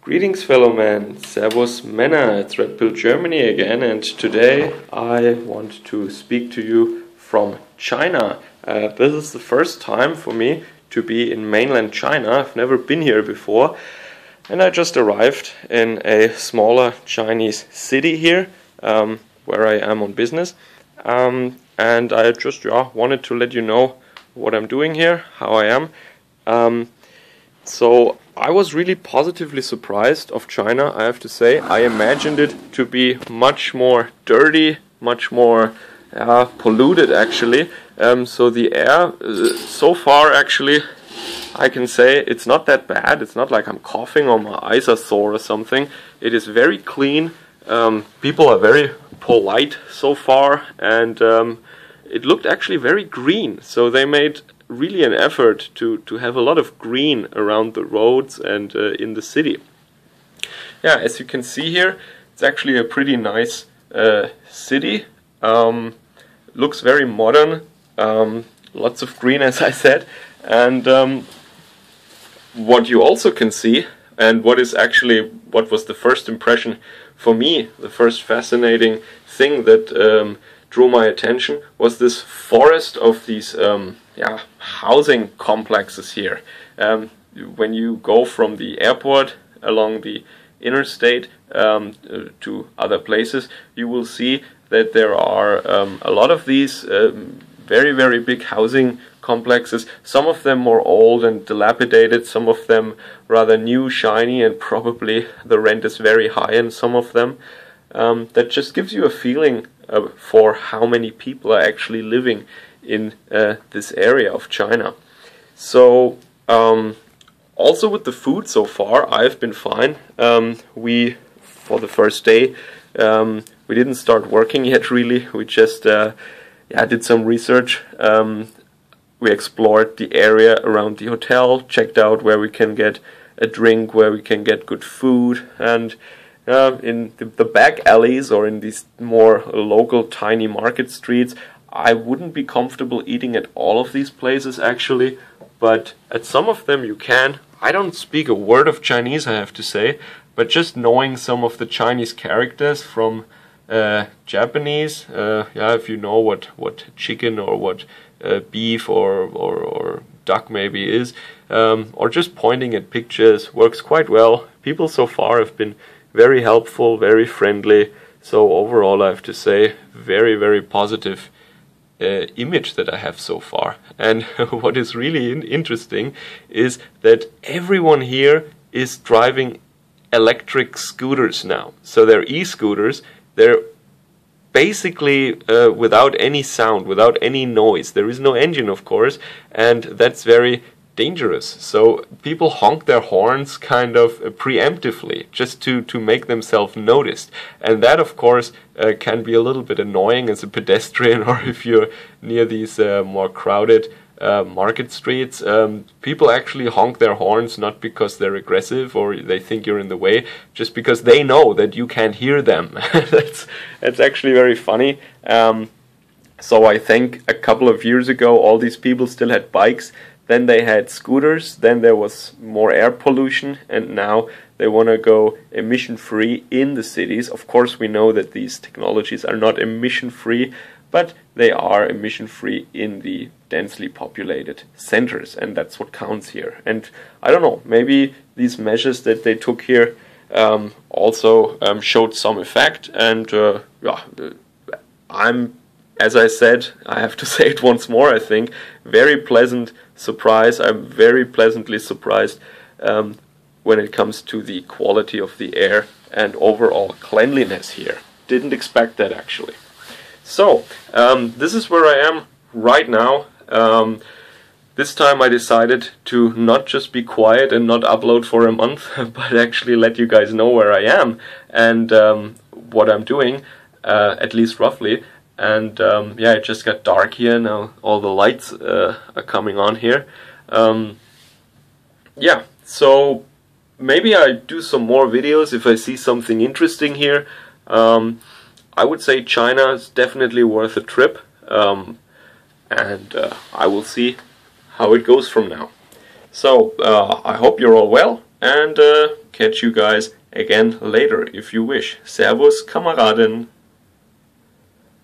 Greetings fellow men, Servus Männer, it's Red Pill Germany again, and today I want to speak to you from China. This is the first time for me to be in mainland China. I've never been here before, and I just arrived in a smaller Chinese city here, where I am on business, and I just wanted to let you know what I'm doing here, how I am. So I was really positively surprised of China, I have to say. I imagined it to be much more dirty, much more polluted actually. So the air, so far actually, I can say it's not that bad. It's not like I'm coughing or my eyes are sore or something. It is very clean. People are very polite so far, and it looked actually very green. So they made really an effort to have a lot of green around the roads and in the city. Yeah, as you can see here, it's actually a pretty nice city. Looks very modern, lots of green as I said, and what you also can see, and what was the first impression for me, the first fascinating thing that drew my attention, was this forest of these housing complexes here. When you go from the airport along the interstate to other places, you will see that there are a lot of these very, very big housing complexes, some of them more old and dilapidated, some of them rather new, shiny, and probably the rent is very high in some of them. That just gives you a feeling for how many people are actually living in this area of China. So also with the food so far, I've been fine. For the first day, we didn't start working yet really. We just did some research. We explored the area around the hotel, checked out where we can get a drink, where we can get good food, and in the back alleys or in these more local tiny market streets, I wouldn't be comfortable eating at all of these places actually, but at some of them you can. I don't speak a word of Chinese, I have to say, but just knowing some of the Chinese characters from Japanese, if you know what chicken or what beef or duck maybe is, or just pointing at pictures works quite well. People so far have been very helpful, very friendly, so overall I have to say very, very positive image that I have so far. And what is really interesting is that everyone here is driving electric scooters now. So they're e-scooters. They're basically without any sound, without any noise. There is no engine, of course, and that's very dangerous. So people honk their horns kind of preemptively just to make themselves noticed, and that of course can be a little bit annoying as a pedestrian, or if you're near these more crowded market streets. People actually honk their horns not because they're aggressive or they think you're in the way, just because they know that you can't hear them. That's actually very funny. So I think a couple of years ago all these people still had bikes. Then they had scooters, then there was more air pollution, and now they want to go emission-free in the cities. Of course, we know that these technologies are not emission-free, but they are emission-free in the densely populated centers, and that's what counts here. And I don't know, maybe these measures that they took here also showed some effect, and as I said, I have to say it once more, I think, very pleasant surprise. I'm very pleasantly surprised when it comes to the quality of the air and overall cleanliness here. Didn't expect that actually. So, this is where I am right now. This time I decided to not just be quiet and not upload for a month, but actually let you guys know where I am and what I'm doing, at least roughly. And it just got dark here now. All the lights are coming on here. So maybe I do some more videos if I see something interesting here. I would say China is definitely worth a trip, and I will see how it goes from now. So I hope you're all well, and catch you guys again later if you wish. Servus, Kameraden.